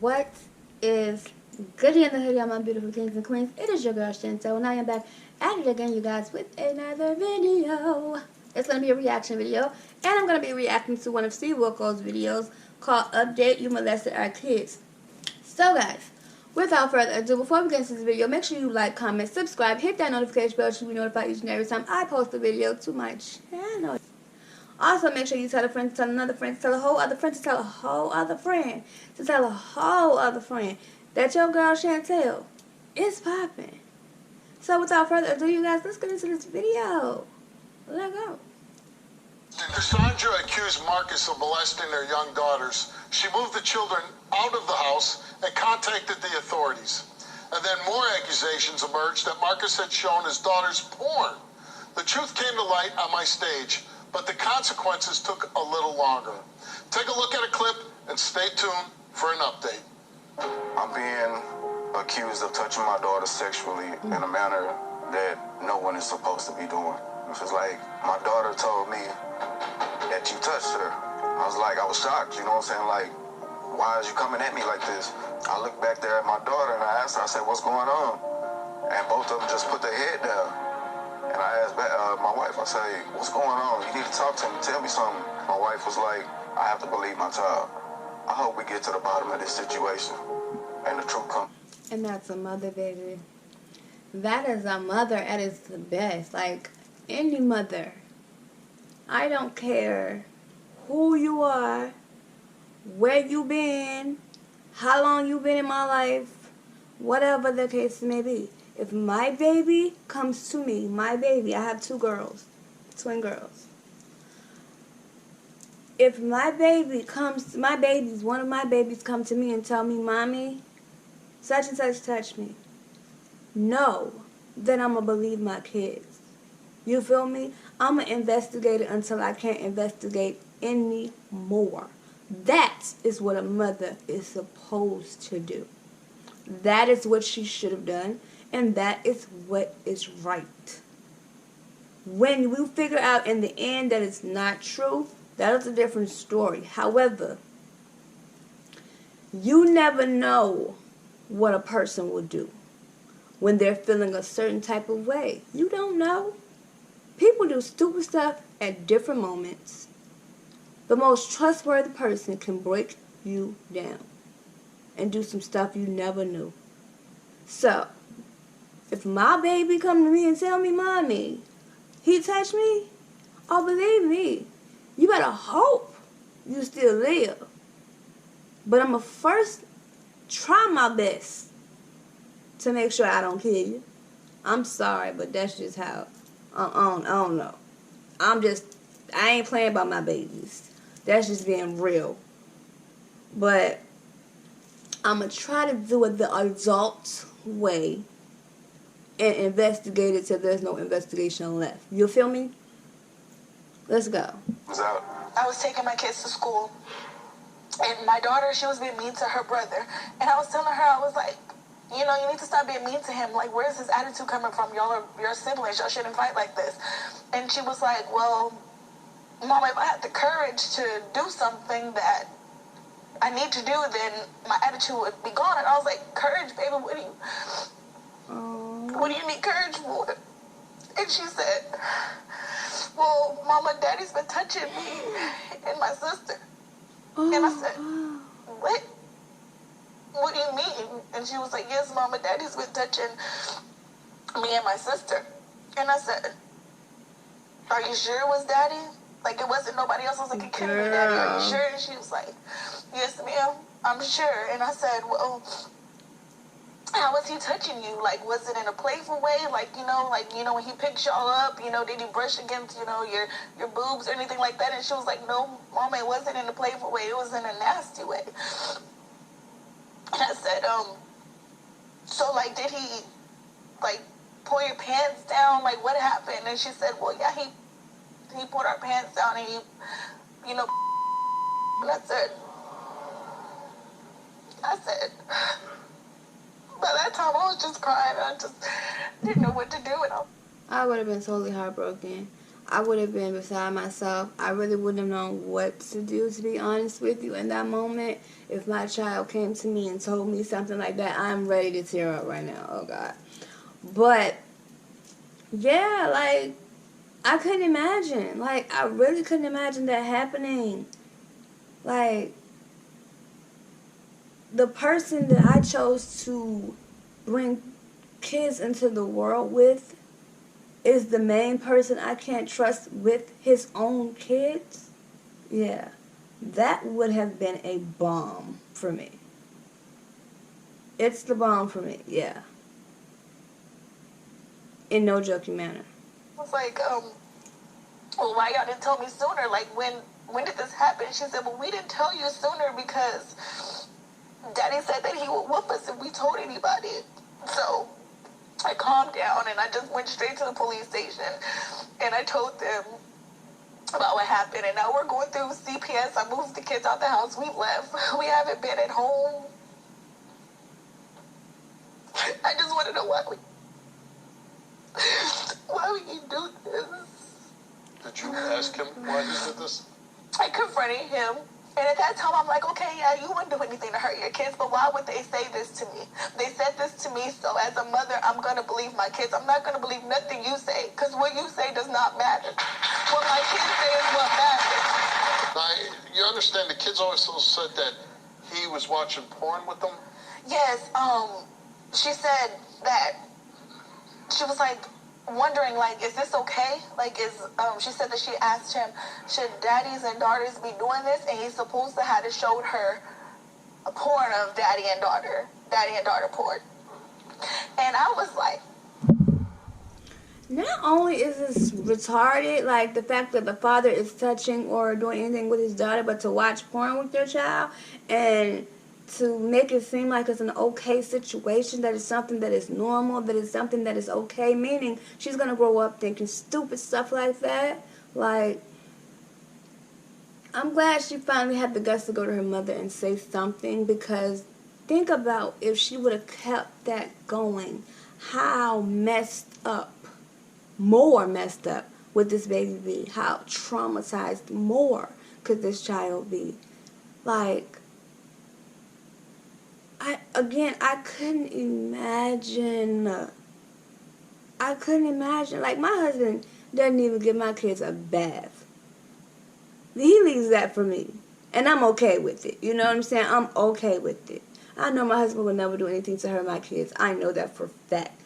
What is good in the hoodie, all my beautiful kings and queens? It is your girl Chantel, and I am back at it again, you guys, with another video. It's going to be a reaction video, and I'm going to be reacting to one of Steve Wilkos' videos called Update You Molested Our Kids. So guys, without further ado, before we get into this video, make sure you like, comment, subscribe, hit that notification bell so you be notified each and every time I post a video to my channel. Also, make sure you tell a friend to tell another friend to tell a whole other friend to tell a whole other friend to tell a whole other friend that your girl Chantel is popping. So without further ado, you guys, let's get into this video. Let's go. Cassandra accused Marcus of molesting their young daughters. She moved the children out of the house and contacted the authorities. And then more accusations emerged that Marcus had shown his daughters porn. The truth came to light on my stage, but the consequences took a little longer. Take a look at a clip and stay tuned for an update. I'm being accused of touching my daughter sexually in a manner that no one is supposed to be doing. It's like my daughter told me that you touched her. I was shocked, you know what I'm saying? Like, why is you coming at me like this? I looked back there at my daughter and I asked her, I said, what's going on? And both of them just put their head down. And I asked my wife, I said, what's going on? You need to talk to me, tell me something. My wife was like, I have to believe my child. I hope we get to the bottom of this situation and the truth comes. And that's a mother, baby. That is a mother at its the best. Like, any mother. I don't care who you are, where you been, how long you been in my life, whatever the case may be. If my baby comes to me, my baby, I have two girls, twin girls. If my baby comes, one of my babies come to me and tell me, Mommy, such and such touched me, know that I'm going to believe my kids. You feel me? I'm going to investigate it until I can't investigate anymore. That is what a mother is supposed to do. That is what she should have done. And that is what is right. When we figure out in the end that it's not true, that is a different story. However, you never know what a person will do when they're feeling a certain type of way. You don't know. People do stupid stuff at different moments. The most trustworthy person can break you down and do some stuff you never knew. So, if my baby come to me and tell me, Mommy, he touched me, oh, believe me, you better hope you still live. But I'm going to first try my best to make sure I don't kill you. I'm sorry, but that's just how, I don't know. I ain't playing about my babies. That's just being real. But I'm going to try to do it the adult way and investigate it till there's no investigation left. You feel me? Let's go. I was taking my kids to school, and my daughter, she was being mean to her brother, and I was telling her, I was like, you know, you need to stop being mean to him. Like, where's his attitude coming from? Y'all are your siblings. Y'all shouldn't fight like this. And she was like, well, Mom, if I had the courage to do something that I need to do, then my attitude would be gone. And I was like, courage, baby, what do you need courage for? And she said, well, Mama, Daddy's been touching me and my sister. And I said, what? What do you mean? And she was like, yes, Mama, Daddy's been touching me and my sister. And I said, are you sure it was Daddy? Like, it wasn't nobody else. I was like, it couldn't be Daddy. Are you sure? And she was like, yes, ma'am, I'm sure. And I said, well, how was he touching you? Like, was it in a playful way? Like, when he picks y'all up, did he brush against, your boobs or anything like that? And she was like, no, Mama, it wasn't in a playful way. It was in a nasty way. And I said, so, like, did he, like, pull your pants down? Like, what happened? And she said, well, yeah, he pulled our pants down and he, and I said, by that time I was just crying. I just didn't know what to do. And I would have been totally heartbroken. I would have been beside myself. I really wouldn't have known what to do, to be honest with you, in that moment. If my child came to me and told me something like that, I'm ready to tear up right now. Oh, God. But, yeah, like, I couldn't imagine. Like, I really couldn't imagine that happening. Like, the person that I chose to bring kids into the world with is the main person I can't trust with his own kids. Yeah, that would have been a bomb for me. It's the bomb for me, yeah. In no joking manner. I was like, well, why y'all didn't tell me sooner? Like, when did this happen? She said, well, we didn't tell you sooner because Daddy said that he would whoop us if we told anybody. So I calmed down and I just went straight to the police station and I told them about what happened. And now we're going through CPS. I moved the kids out the house. We left. We haven't been at home. I just want to know why would you do this? Did you ask him why he did this? I confronted him. And at that time, I'm like, okay, yeah, you wouldn't do anything to hurt your kids, but why would they say this to me? They said this to me, so as a mother, I'm going to believe my kids. I'm not going to believe nothing you say, because what you say does not matter. What my kids say is what matters. Now, you understand the kids always said that he was watching porn with them? Yes, she said that, she was like, wondering, like, is this okay? Like, she said that she asked him, should daddies and daughters be doing this? And he's supposed to have showed her a porn of daddy and daughter porn. And I was like, not only is this retarded, like the fact that the father is touching or doing anything with his daughter, but to watch porn with their child and to make it seem like it's an okay situation, that is something that is normal, that is something that is okay, meaning she's going to grow up thinking stupid stuff like that. Like, I'm glad she finally had the guts to go to her mother and say something, because think about if she would have kept that going, how messed up, more messed up would this baby be? How traumatized more could this child be? Like, I couldn't imagine. Like, my husband doesn't even give my kids a bath. He leaves that for me. And I'm okay with it. You know what I'm saying? I'm okay with it. I know my husband would never do anything to hurt my kids. I know that for a fact.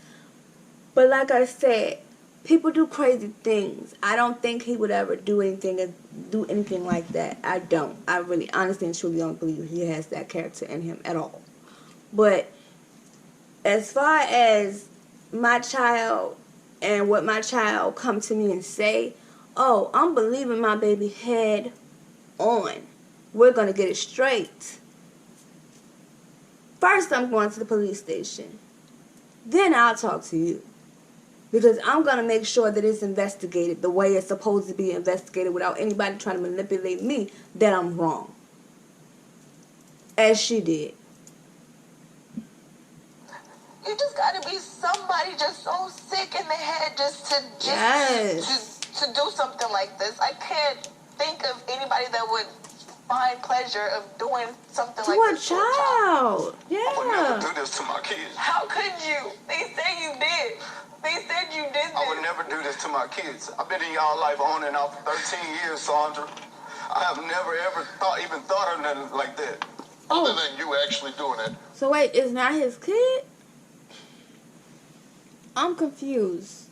But like I said, people do crazy things. I don't think he would ever do anything like that. I don't. I really, honestly and truly don't believe he has that character in him at all. But as far as my child and what my child come to me and say, oh, I'm believing my baby head on. We're going to get it straight. First, I'm going to the police station. Then I'll talk to you. Because I'm going to make sure that it's investigated the way it's supposed to be investigated without anybody trying to manipulate me that I'm wrong. As she did. You just gotta be somebody just so sick in the head just to do something like this. I can't think of anybody that would find pleasure of doing something like this to a child. Yeah. I would never do this to my kids. How could you? They say you did. They said you did this. I would never do this to my kids. I've been in y'all life on and off for 13 years, Sandra. I have never ever even thought of nothing like that. Other than you actually doing it. So wait, it's not his kid? I'm confused.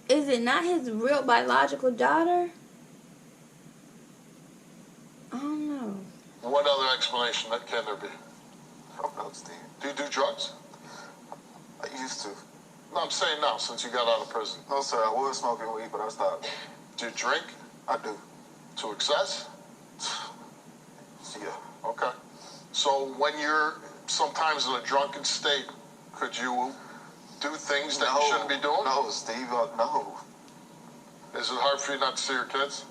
Is it not his real biological daughter? I don't know. What other explanation can there be? I don't know, Steve. Do you do drugs? I used to. No, I'm saying now, since you got out of prison. No, sir, I was smoking weed, but I stopped. Do you drink? I do. To excess? Yeah. Okay. So when you're sometimes in a drunken state, could you do things that you shouldn't be doing? No, Steve, no. Is it hard for you not to see your kids?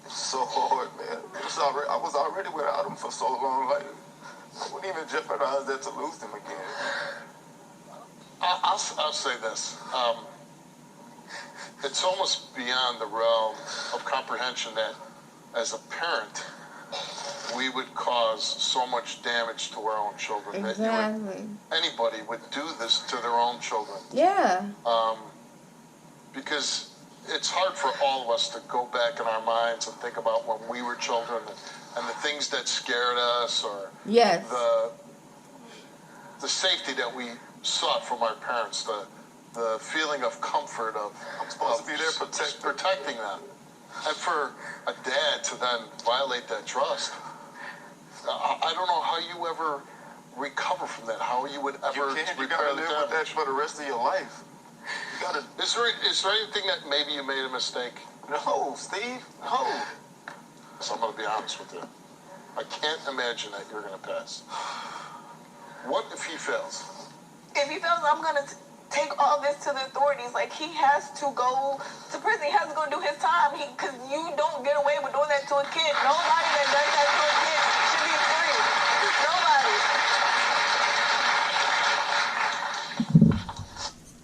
It's so hard, man. I was already without them for so long. Like, I wouldn't even jeopardize that to lose them again. I'll say this. it's almost beyond the realm of comprehension that as a parent, we would cause so much damage to our own children Exactly. that anybody would do this to their own children. Yeah. Because it's hard for all of us to go back in our minds and think about when we were children and the things that scared us, or Yes. the safety that we sought from our parents, the feeling of comfort of I'm supposed to be there protecting them. And for a dad to then violate that trust, I don't know how you ever recover from that. How you would ever You can't. You repair gotta the live damage. with that for the rest of your life. You gotta. Is there anything that maybe you made a mistake? No, Steve. No. So I'm going to be honest with you. I can't imagine that you're going to pass. What if he fails? If he feels I'm gonna take all this to the authorities, like he has to go to prison. He has to go do his time. Because you don't get away with doing that to a kid. Nobody that does that to a kid should be free. Nobody.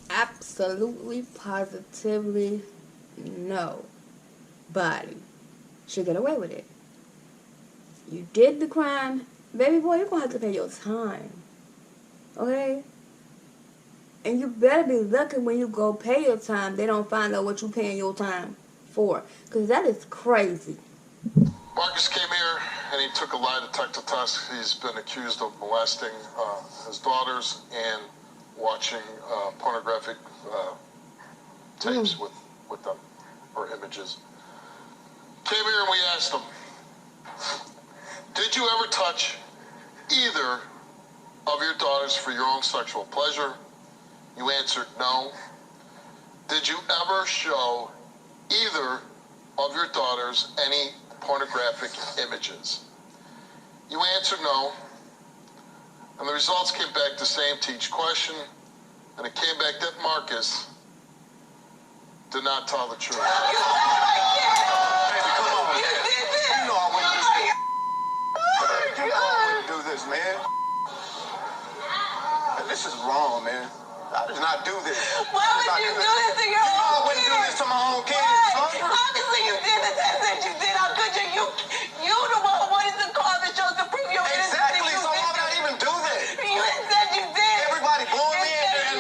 Absolutely, positively, nobody should get away with it. You did the crime, baby boy, you're going to have to pay your time. Okay? And you better be lucky when you go pay your time, they don't find out what you're paying your time for. Because that is crazy. Marcus came here and he took a lie detector test. He's been accused of molesting his daughters and watching pornographic tapes with them, or images. Came here and we asked him, did you ever touch either of your daughters for your own sexual pleasure? You answered no. Did you ever show either of your daughters any pornographic images? You answered no. And the results came back the same to each question. And it came back that Marcus did not tell the truth. Baby, come on, man. You know I wouldn't do this. You know I wouldn't do this, man. This is wrong, man. I did not do this. Why would you do this to your I own wouldn't do kids? this to my own kids. Why? Son. Obviously you did the test that you did. How could you? You the one who wanted to cause the show to prove your innocence. Exactly. You So why did would I that. even do that? You said you did. Everybody booing me You said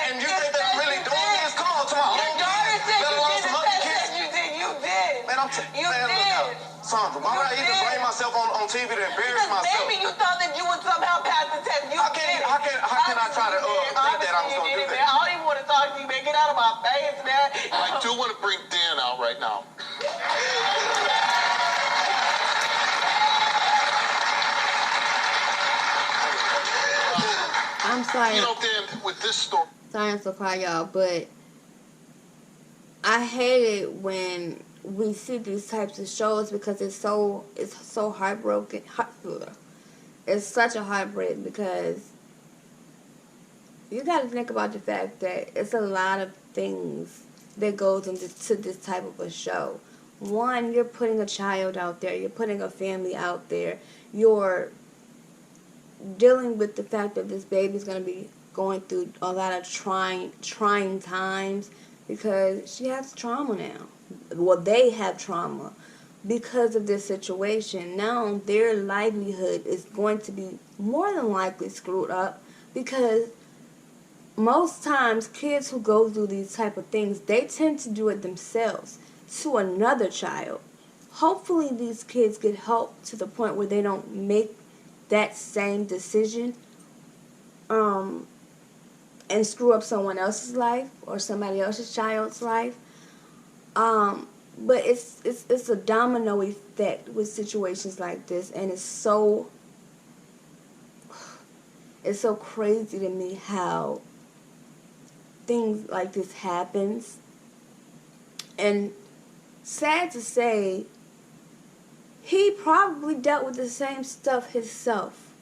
and you you think did. that I'm really You doing said this? Come on, to my Your own daughter kids. said Let you alone did the some other test kids. that you did. You did. Man, You man, did. look out. Sandra, why would I even bring myself on TV to embarrass Because myself? maybe you thought that you would somehow pass the test. You How can I try to think that I was going to do that? that? I don't even want to talk to you, man. Get out of my face, man. I do want to bring Dan out right now. I'm sorry. You know, Dan, with this story, Sorry I'm so quiet, y'all, but I hate it when we see these types of shows because it's so heartbroken. It's such a heartbreak because you got to think about the fact that it's a lot of things that goes into this type of a show. One, you're putting a child out there. You're putting a family out there. You're dealing with the fact that this baby's going to be going through a lot of trying times because she has trauma now. Well, they have trauma because of this situation. Now their livelihood is going to be more than likely screwed up because most times kids who go through these type of things, they tend to do it themselves to another child. Hopefully these kids get help to the point where they don't make that same decision and screw up someone else's life or somebody else's child's life. But it's a domino effect with situations like this, and it's so crazy to me how things like this happens. And sad to say, he probably dealt with the same stuff himself.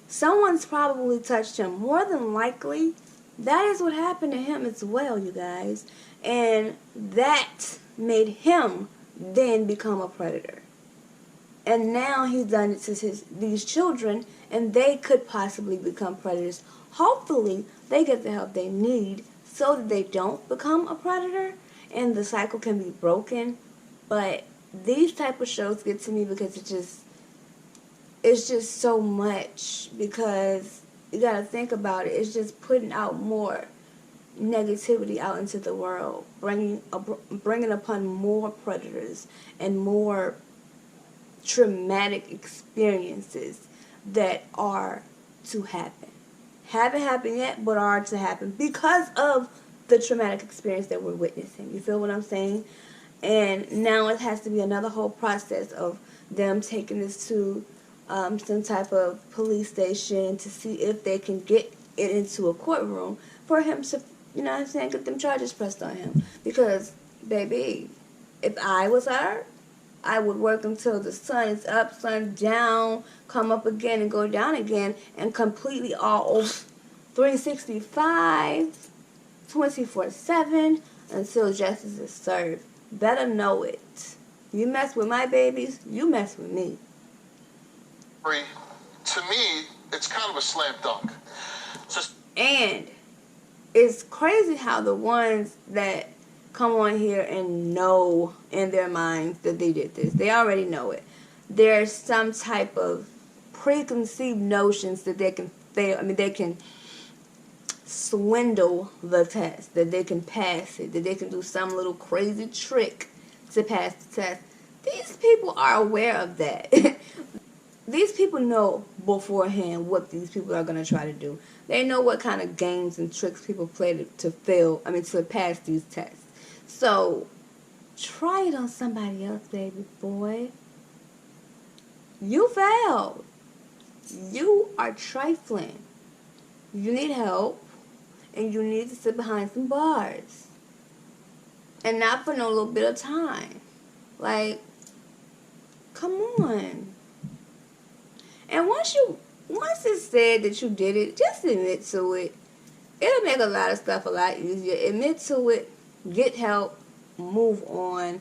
Someone's probably touched him. More than likely, that is what happened to him as well, you guys. And that made him then become a predator. And now he's done it to these children, and they could possibly become predators. Hopefully, they get the help they need so that they don't become a predator and the cycle can be broken. But these type of shows get to me because it's just so much, because you gotta think about it. It's just putting out more negativity out into the world, bringing upon more predators and more traumatic experiences that are to happen. Haven't happened yet, but are to happen because of the traumatic experience that we're witnessing. You feel what I'm saying? And now it has to be another whole process of them taking this to some type of police station to see if they can get it into a courtroom for him to, you know what I'm saying, get them charges pressed on him. Because, baby, if I was her, I would work until the sun is up, sun down, come up again and go down again, and completely all over 365, 24/7 until justice is served. Better know it. You mess with my babies, you mess with me. To me, it's kind of a slam dunk. And it's crazy how the ones that come on here and know in their minds that they did this, they already know it. There's some type of preconceived notions that they can fail. I mean, they can swindle the test, that they can pass it, that they can do some little crazy trick to pass the test. These people are aware of that. These people know beforehand what these people are going to try to do. They know what kind of games and tricks people play to pass these tests. So, try it on somebody else, baby boy. You failed. You are trifling. You need help, and you need to sit behind some bars. And not for no little bit of time. Like, come on. And once it's said that you did it, just admit to it. It'll make a lot of stuff a lot easier. Admit to it, get help, move on,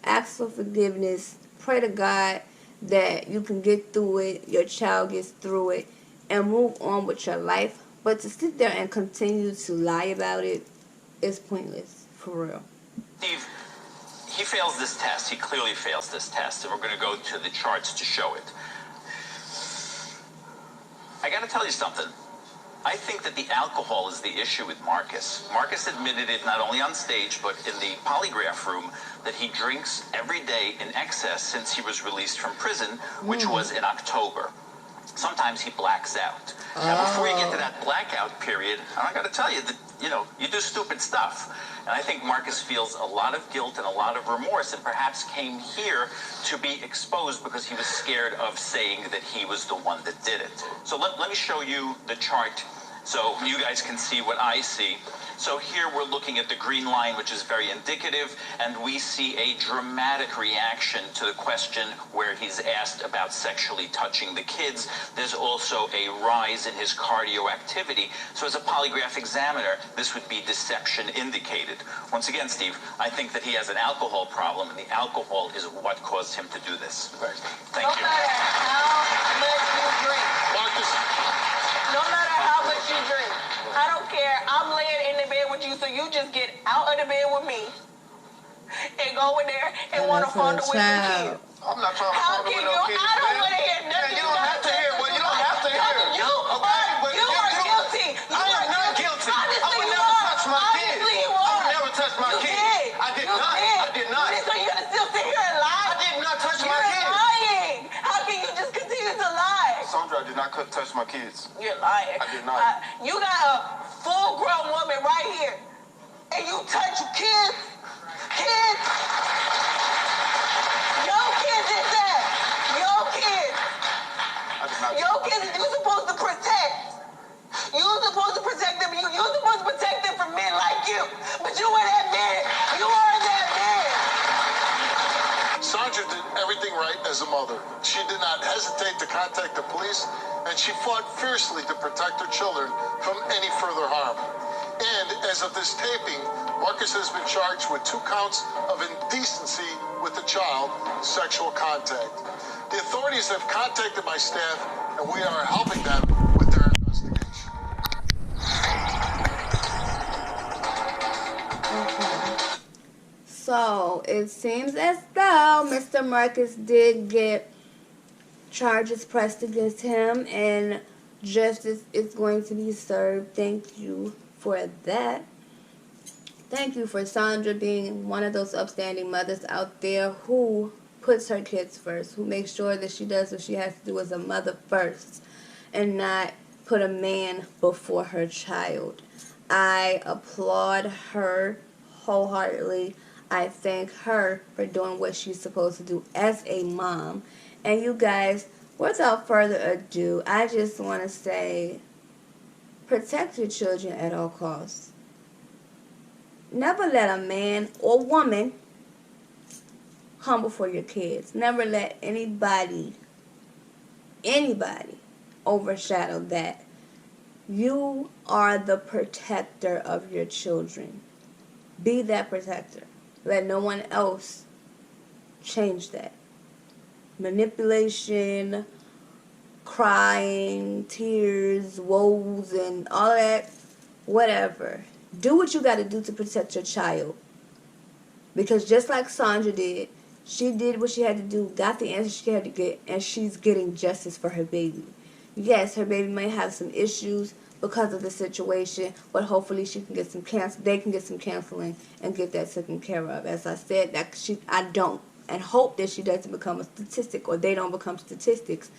ask for forgiveness, pray to God that you can get through it, your child gets through it, and move on with your life. But to sit there and continue to lie about it is pointless, for real. Steve, he fails this test. He clearly fails this test, and we're going to go to the charts to show it. I got to tell you something. I think that the alcohol is the issue with Marcus. Marcus admitted it not only on stage, but in the polygraph room, that he drinks every day in excess since he was released from prison, which was in October. Sometimes he blacks out. Now, before you get to that blackout period, I got to tell you that, you do stupid stuff. And I think Marcus feels a lot of guilt and a lot of remorse, and perhaps came here to be exposed because he was scared of saying that he was the one that did it. So let me show you the chart so you guys can see what I see. So here we're looking at the green line, which is very indicative, and we see a dramatic reaction to the question where he's asked about sexually touching the kids. There's also a rise in his cardio activity. So as a polygraph examiner, this would be deception indicated. Once again, Steve, I think that he has an alcohol problem, and the alcohol is what caused him to do this. Right. Thank you. No matter how much you drink. Marcus, No matter how much you drink. I don't care. I'm laying in the bed with you, so you just get out of the bed with me and go in there and want to fondle with some kids. I'm not trying to How fondle can with you? no kids, I don't man. want to hear nothing. You don't have to hear. Well, you don't have to hear. You Okay, are guilty. I am not guilty. I Honestly, would you never are. touch my kids. Honestly, you I are. would never touch my You kids. did. I did You not. did. I did not. So you're gonna still sit here and lie? I did not touch my You're kids. lying. How can you just continue to lie? Sandra, I did not touch my kids. You're lying. I did not. You got a full-grown woman right here, and you touch kids? Kids? Your kids is that? Your kids. I did not. Your kids you're supposed to protect. You're supposed to protect them. You're supposed to protect them from men like you. But you were that man. You are that man. Sandra did everything right as a mother. She did not hesitate to contact the police, and she fought fiercely to protect her children from any further harm. And as of this taping, Marcus has been charged with 2 counts of indecency with a child, sexual contact. The authorities have contacted my staff, and we are helping them with their investigation. So, it seems as though Mr. Marcus did get charges pressed against him and justice is going to be served. Thank you for that. Thank you for Sandra being one of those upstanding mothers out there who puts her kids first, who makes sure that she does what she has to do as a mother first and not put a man before her child. I applaud her wholeheartedly. I thank her for doing what she's supposed to do as a mom. And you guys, without further ado, I just want to say, protect your children at all costs. Never let a man or woman come before your kids. Never let anybody overshadow that. You are the protector of your children. Be that protector. Let no one else change that. Manipulation, crying, tears, woes, and all that, whatever. Do what you got to do to protect your child. Because just like Sandra did, she did what she had to do, got the answer she had to get, and she's getting justice for her baby. Yes, her baby may have some issues because of the situation, but hopefully she can get some they can get some counseling and get that taken care of. As I said, I don't and hope that she doesn't become a statistic or they don't become statistics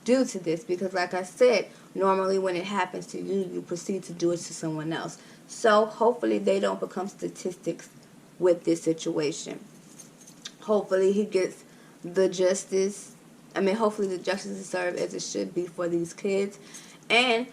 due to this, because like I said, normally when it happens to you, you proceed to do it to someone else. So hopefully they don't become statistics with this situation. Hopefully he gets the justice. Hopefully the justice is served as it should be for these kids. And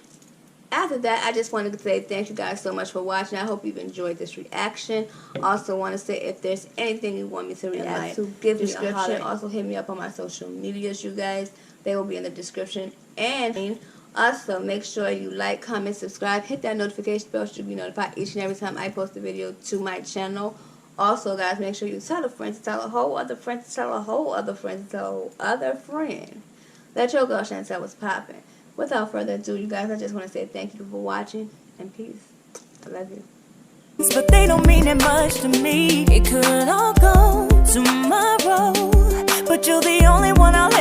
after that, I just wanted to say thank you guys so much for watching. I hope you've enjoyed this reaction. Also want to say, if there's anything you want me to react to, give me a holler. Also hit me up on my social medias, you guys. They will be in the description. And also make sure you like, comment, subscribe, hit that notification bell so you'll be notified each and every time I post a video to my channel. Also, guys, make sure you tell a friend to tell a whole other friend to tell a whole other friend to tell a whole other friend that your girl Chantel was popping. Without further ado, you guys, I just want to say thank you for watching and peace. I love you. But they don't mean that much to me. It could all go tomorrow, but you're the only one I'll